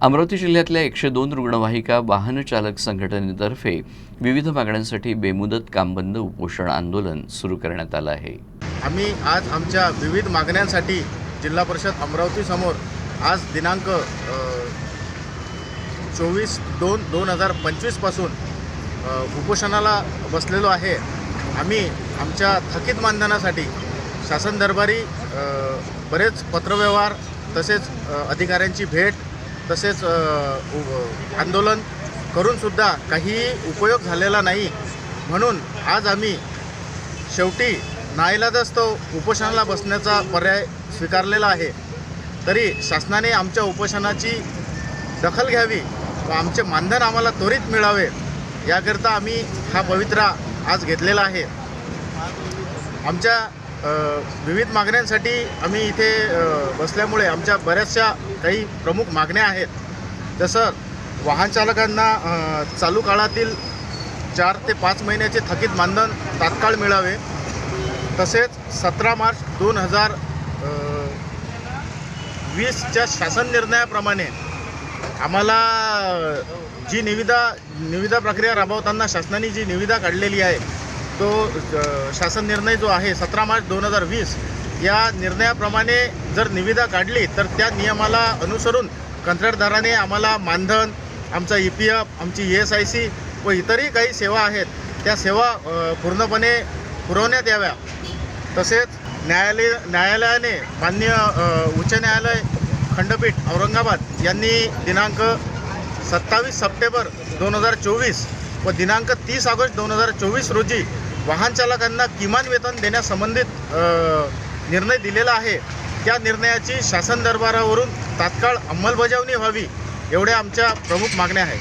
अमरावती जिल्ह्यातल्या 102 रुग्णवाहिका वाहन चालक संघटनेतर्फे विविध मागण्यांसाठी बेमुदत कामबंद उपोषण आंदोलन सुरू करण्यात आलं आहे। आम्ही आज आमच्या विविध मागण्यांसाठी जिल्हा परिषद अमरावती समोर आज दिनांक 24/2/2025 पासून उपोषणाला बसलेलो आहे। आम्ही आमच्या थकीत मानधनासाठी शासन दरबारी बरेच पत्रव्यवहार तसेच अधिकाऱ्यांची भेट तसेच आंदोलन करूनसुद्धा काहीही उपयोग झालेला नाही, म्हणून आज आम्ही शेवटी नाईलाजास्तव उपोषणाला बसण्याचा पर्याय स्वीकारलेला आहे। तरी शासनाने आमच्या उपोषणाची दखल घ्यावी व आमचे मानधन आम्हाला त्वरित मिळावे याकरता आम्ही हा पवित्रा आज घेतलेला आहे। आमच्या विविध मागण्यांसाठी आम्ही इथे बसल्यामुळे आमच्या बऱ्याचशा काही प्रमुख मागण्या आहेत। जसं वाहन चालकांना चालू काळातील 4 ते 5 महिन्याचे थकीत मानधन तात्काळ मिळावे, तसेच 17 मार्च 2020च्या शासन निर्णयाप्रमाणे आम्हाला जी निविदा प्रक्रिया राबवताना शासनाने जी निविदा काढलेली आहे तो शासन निर्णय जो आहे 17 मार्च 2020 या निर्णयाप्रमाणे जर निविदा काढली तर त्या नियमाला अनुसरून कंत्राटदाराने आम्हाला मानधन, आमचा EPF, आमची ESIC व इतरही काही सेवा आहेत त्या सेवा पूर्णपणे पुरवण्यात याव्या। तसेच न्यायालयाने माननीय उच्च न्यायालय खंडपीठ औरंगाबाद यांनी दिनांक 27 सप्टेंबर 2024 व दिनांक 30 ऑगस्ट 2024 रोजी वाहन चालकांना किमान वेतन देण्यासंबंधित निर्णय दिलेला आहे। त्या निर्णयाची शासन दरबारावरून तात्काळ अंमलबजावणी व्हावी एवढ्या आमच्या प्रमुख मागण्या आहेत।